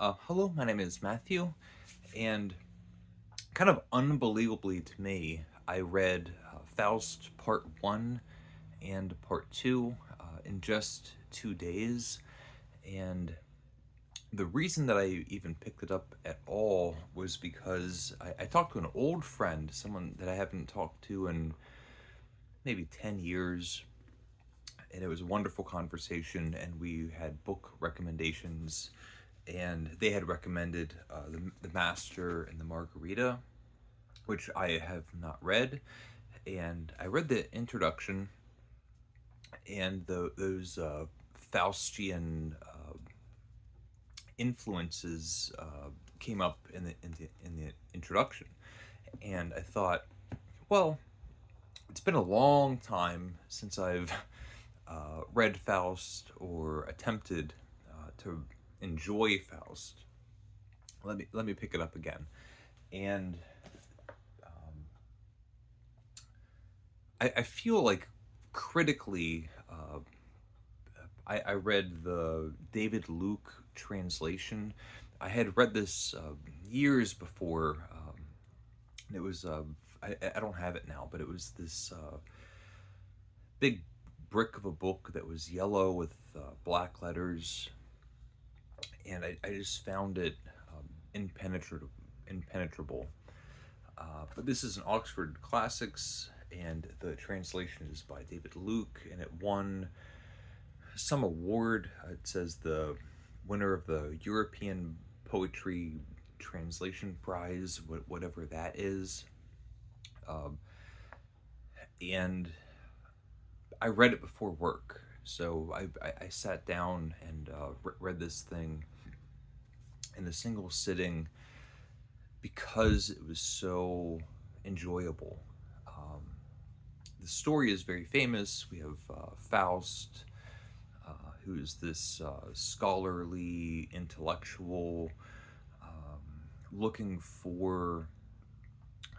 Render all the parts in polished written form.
Hello, my name is Matthew, and kind of unbelievably to me, I read Faust Part 1 and Part 2 in just 2 days. And the reason that I even picked it up at all was because I talked to an old friend, someone that I haven't talked to in maybe 10 years. And it was a wonderful conversation, and we had book recommendations. And they had recommended the Master and the Margarita, which I have not read. And I read the introduction, and those Faustian influences came up in the introduction, and I thought, well, it's been a long time since I've read Faust or attempted to enjoy Faust. Let me pick it up again, and I feel like critically, I read the David Luke translation. I had read this years before. It was I don't have it now, but it was this big brick of a book that was yellow with black letters, and I just found it impenetrable. Impenetrable. But this is an Oxford Classics, and the translation is by David Luke, and it won some award. It says the winner of the European Poetry Translation Prize, whatever that is. Um, and I read it before work, so I sat down and read this thing in a single sitting because it was so enjoyable. Um, the story is very famous. We have Faust, who's this scholarly intellectual looking for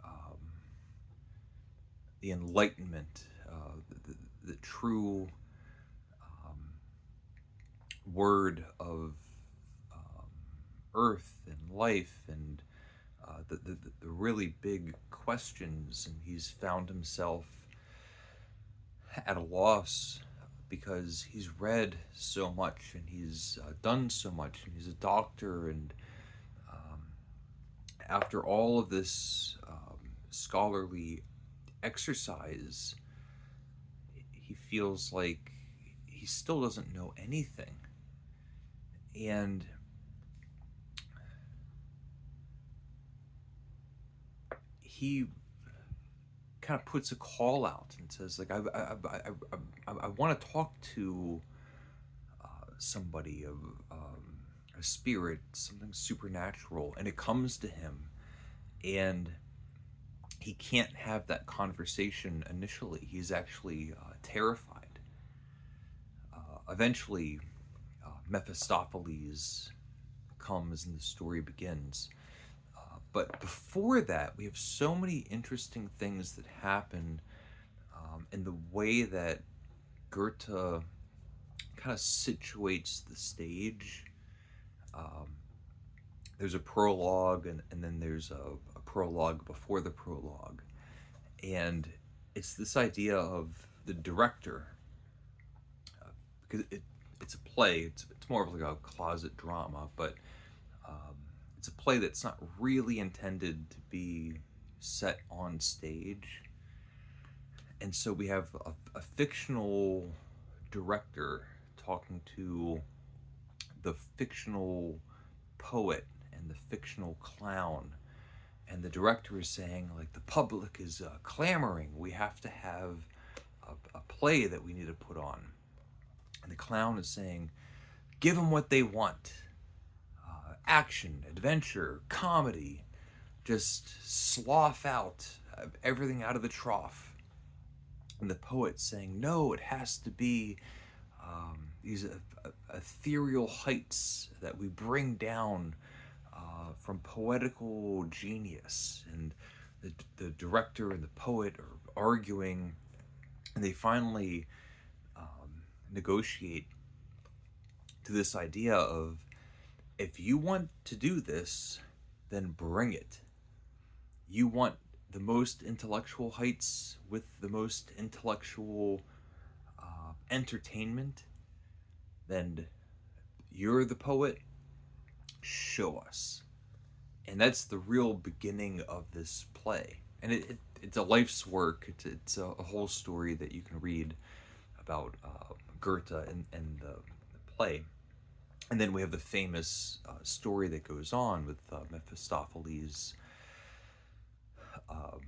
um, the enlightenment, the true word of um, earth and life and the really big questions. And he's found himself at a loss because he's read so much and he's done so much, and he's a doctor. And um, after all of this scholarly exercise, he feels like he still doesn't know anything. And he kind of puts a call out and says, like, I want to talk to somebody of a spirit, something supernatural. And it comes to him, and he can't have that conversation initially. He's actually terrified. Eventually, Mephistopheles comes and the story begins. But before that, we have so many interesting things that happen in the way that Goethe kind of situates the stage. Um, there's a prologue, and then there's a prologue before the prologue. And it's this idea of the director, because it's a play, it's more of like a closet drama, but um, it's a play that's not really intended to be set on stage. And so we have a fictional director talking to the fictional poet and the fictional clown. And the director is saying, like, the public is clamoring. We have to have a play that we need to put on. And the clown is saying, give them what they want: action, adventure, comedy. Just slough out everything out of the trough. And the poet's saying, no, it has to be these ethereal heights that we bring down from poetical genius. And the director and the poet are arguing, and they finally negotiate to this idea of If you want to do this, then bring it. You want the most intellectual heights with the most intellectual entertainment, then you're the poet. Show us. And that's the real beginning of this play. And it's a life's work. It's a whole story that you can read about Goethe and the play. And then we have the famous story that goes on with Mephistopheles um,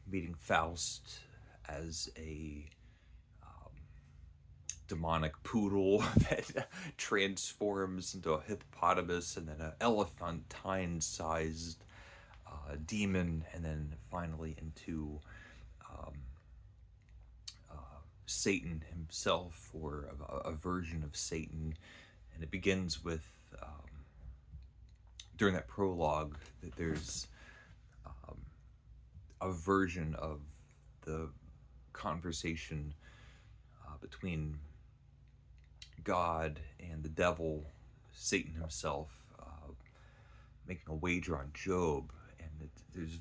meeting Faust as a demonic poodle that transforms into a hippopotamus and then an elephantine-sized demon, and then finally into um, Satan himself, or a version of Satan. And it begins with, during that prologue, that there's a version of the conversation between God and the devil, Satan himself, making a wager on Job. And there's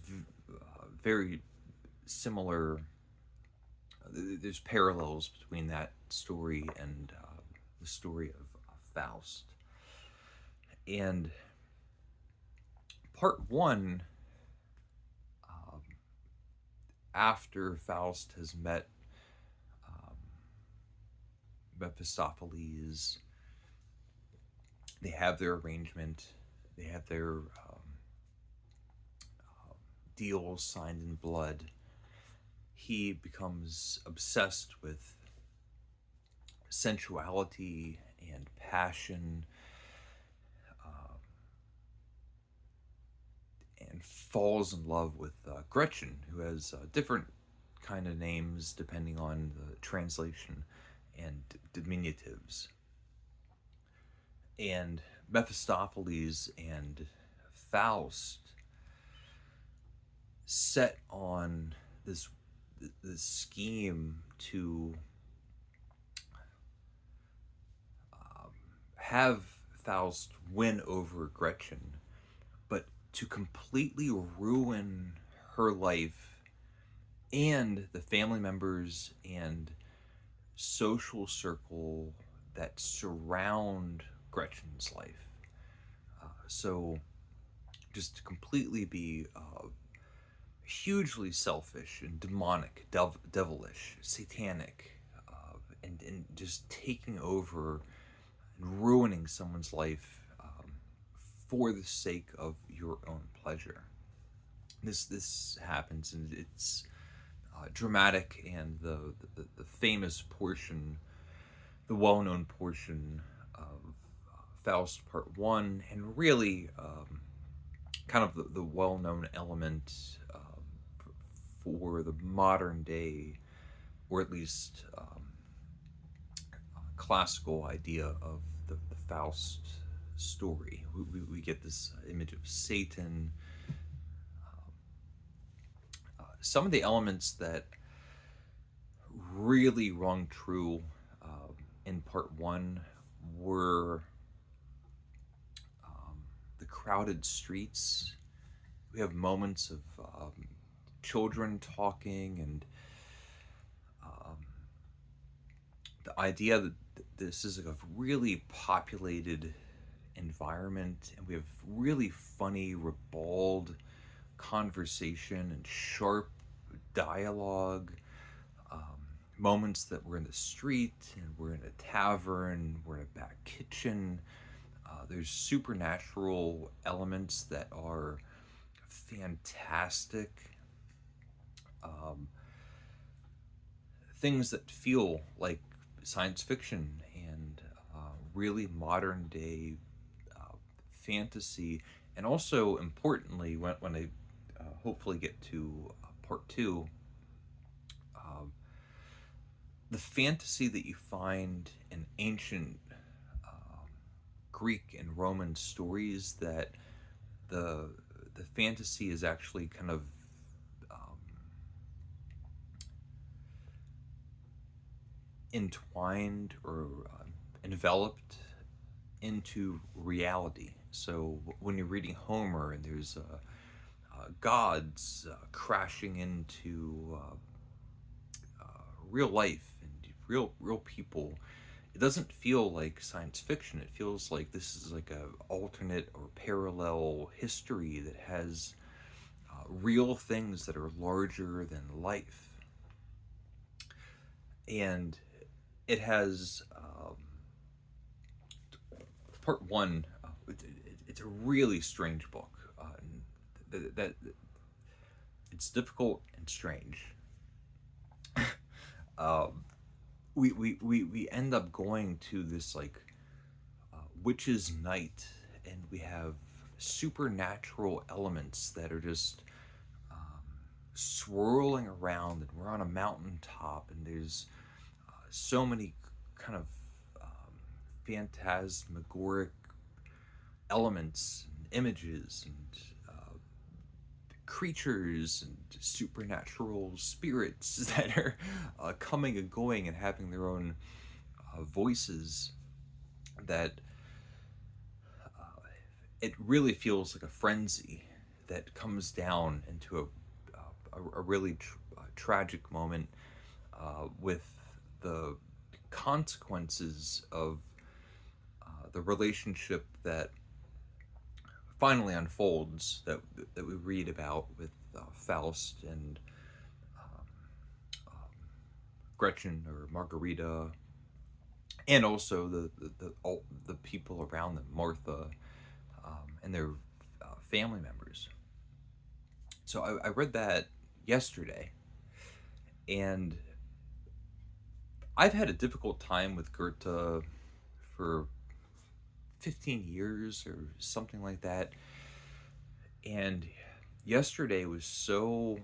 very similar, there's parallels between that story and the story of Faust. And part one, after Faust has met Mephistopheles, they have their arrangement, they have their deals signed in blood. He becomes obsessed with sensuality and passion, and falls in love with Gretchen, who has different kind of names depending on the translation and diminutives. And Mephistopheles and Faust set on this scheme to have Faust win over Gretchen, but to completely ruin her life and the family members and social circle that surround Gretchen's life. So just to completely be hugely selfish and demonic, devilish, satanic, and just taking over and ruining someone's life for the sake of your own pleasure. This happens, and it's dramatic, and the famous portion, the well-known portion of Faust Part 1, and really kind of the well-known element for the modern day, or at least classical idea of the Faust story. We get this image of Satan. Some of the elements that really rung true in part one were the crowded streets. We have moments of children talking, and the idea that this is a really populated environment, and we have really funny, ribald conversation and sharp dialogue. Moments that we're in the street, and we're in a tavern, we're in a back kitchen. There's supernatural elements that are fantastic. Things that feel like science fiction, and really modern day fantasy. And also, importantly, when I hopefully get to part two, the fantasy that you find in ancient Greek and Roman stories, that the fantasy is actually kind of entwined or enveloped into reality. So when you're reading Homer and there's gods crashing into real life and real people, it doesn't feel like science fiction. It feels like this is like a alternate or parallel history that has real things that are larger than life. And it has part one. It's a really strange book. That it's difficult and strange. Um, we end up going to this like witch's night, and we have supernatural elements that are just swirling around, and we're on a mountaintop, and there's so many kind of phantasmagoric elements and images and creatures and supernatural spirits that are coming and going and having their own voices, that it really feels like a frenzy that comes down into a really tragic moment with the consequences of the relationship that finally unfolds, that we read about with Faust and Gretchen or Margarita, and also the people around them, Martha, and their family members. So I read that yesterday, and I've had a difficult time with Goethe for 15 years or something like that. And yesterday was so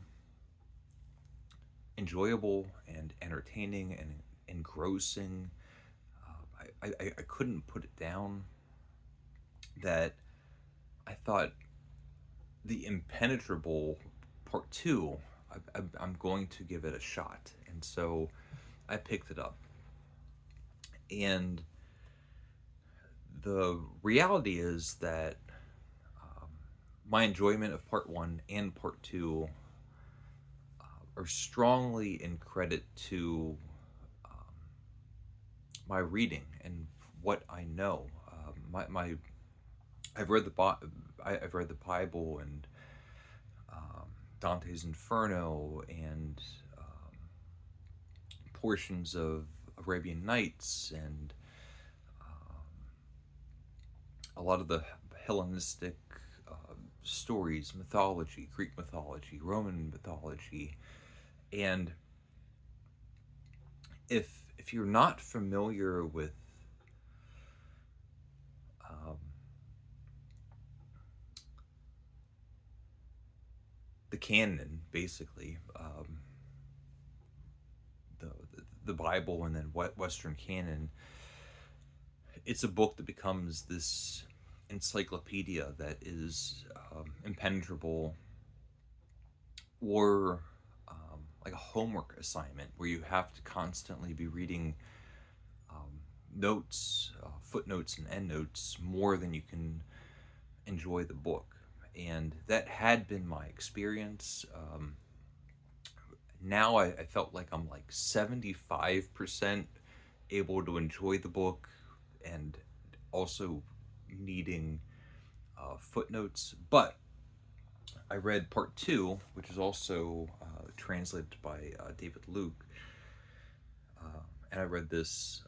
enjoyable and entertaining and engrossing. I couldn't put it down, that I thought the impenetrable part two, I'm going to give it a shot. And so I picked it up. And the reality is that my enjoyment of part one and part two are strongly in credit to my reading and what I know. My I've read I've read the Bible and Dante's Inferno and portions of Arabian Nights and a lot of the Hellenistic stories, mythology, Greek mythology, Roman mythology. And if you're not familiar with um, the canon, basically, the Bible and then Western canon, it's a book that becomes this encyclopedia that is impenetrable, or like a homework assignment where you have to constantly be reading notes, footnotes, and endnotes more than you can enjoy the book. And that had been my experience. Now I felt like I'm like 75% able to enjoy the book and also needing footnotes. But I read part two, which is also translated by David Luke, and I read this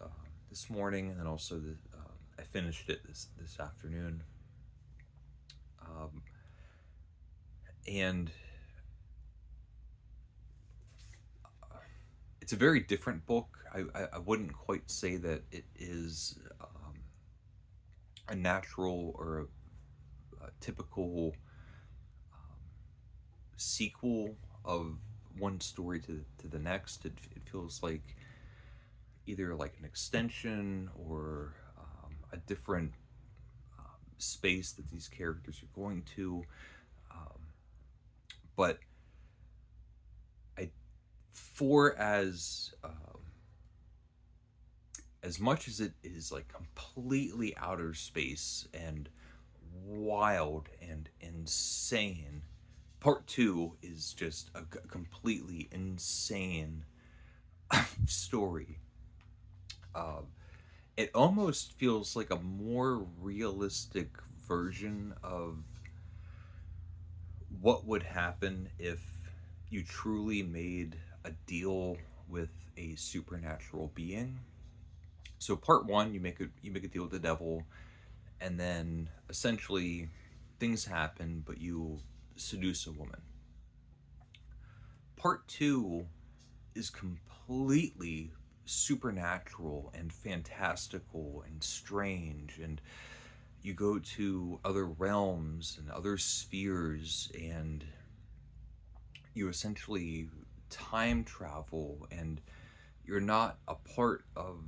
this morning, and then also I finished it this afternoon. And it's a very different book. I wouldn't quite say that it is a natural or a typical sequel of one story to the next. It feels like either like an extension or a different space that these characters are going to. But I, for as as much as it is like completely outer space and wild and insane, part two is just a completely insane story. Uh, it almost feels like a more realistic version of what would happen if you truly made a deal with a supernatural being. So part one, you make a deal with the devil, and then essentially things happen, but you seduce a woman. Part two is completely supernatural and fantastical and strange, and you go to other realms and other spheres, and you essentially time travel, and you're not a part of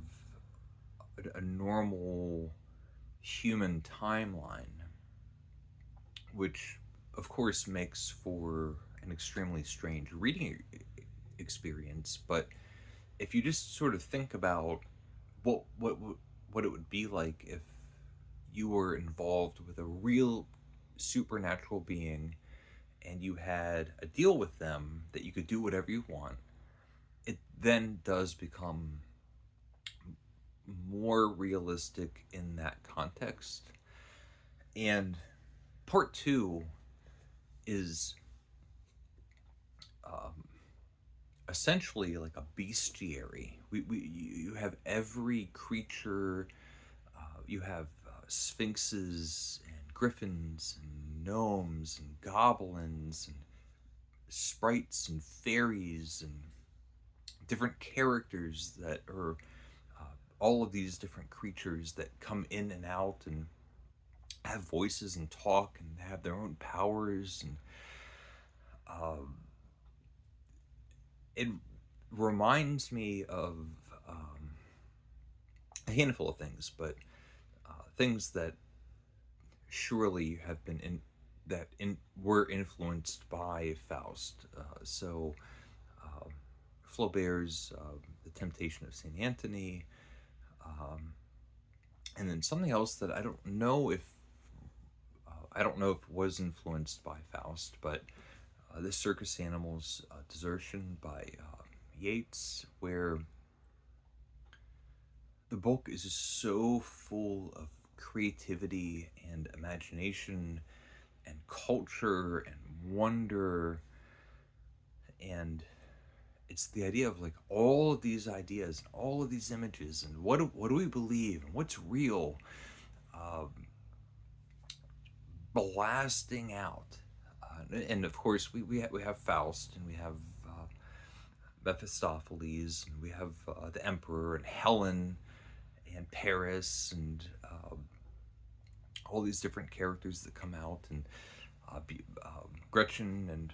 a normal human timeline, which of course makes for an extremely strange reading experience. But if you just sort of think about what it would be like if you were involved with a real supernatural being and you had a deal with them that you could do whatever you want, it then does become more realistic in that context. And part two is um, essentially like a bestiary. You have every creature. You have sphinxes and griffins and gnomes and goblins and sprites and fairies and different characters that are all of these different creatures that come in and out and have voices and talk and have their own powers. And um, it reminds me of um, a handful of things, but things that surely have been were influenced by Faust. So um, Flaubert's The Temptation of Saint Anthony, um, and then something else that I don't know if it was influenced by Faust, but The Circus Animals Desertion by Yeats, where the book is just so full of creativity and imagination and culture and wonder. And it's the idea of like all of these ideas and all of these images and what do we believe and what's real, um, blasting out. And of course, we have Faust, and we have Mephistopheles, and we have the Emperor and Helen and Paris, and all these different characters that come out, and Gretchen and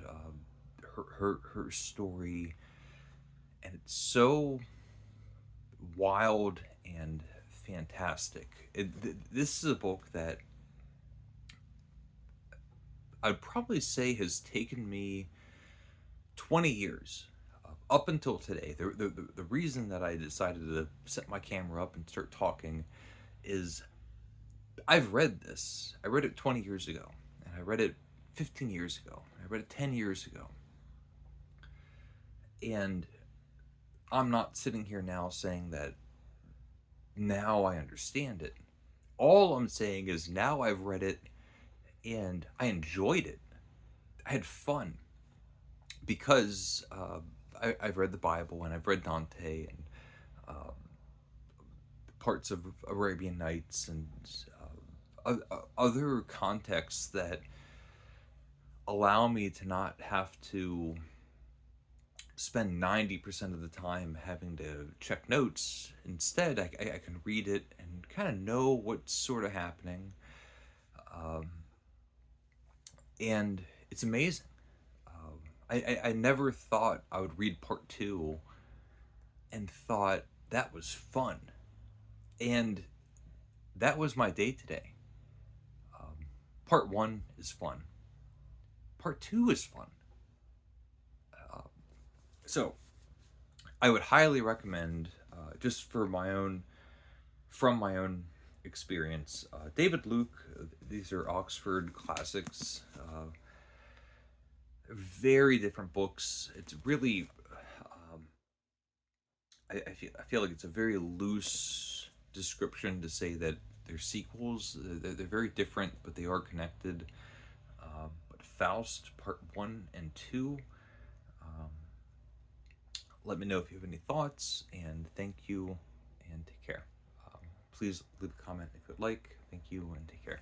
her story. And it's so wild and fantastic. This is a book that I'd probably say has taken me 20 years up until today. The reason that I decided to set my camera up and start talking is I've read this. I read it 20 years ago, and I read it 15 years ago, and I read it 10 years ago. And I'm not sitting here now saying that now I understand it. All I'm saying is now I've read it and I enjoyed it. I had fun because I've read the Bible, and I've read Dante, and uh, parts of Arabian Nights, and other contexts that allow me to not have to spend 90% of the time having to check notes. Instead, I can read it and kind of know what's sort of happening. Um, and it's amazing. I never thought I would read part two and thought that was fun. And that was my day today. Um, Part one is fun. Part two is fun. Uh, so I would highly recommend, just for my own from my own experience. David Luke, these are Oxford classics, very different books. It's really, I feel like it's a very loose description to say that they're sequels. They're very different, but they are connected. But Faust Part 1 and 2. Um, Let me know if you have any thoughts, and thank you, and take care. Please leave a comment if you'd like. Thank you, and take care.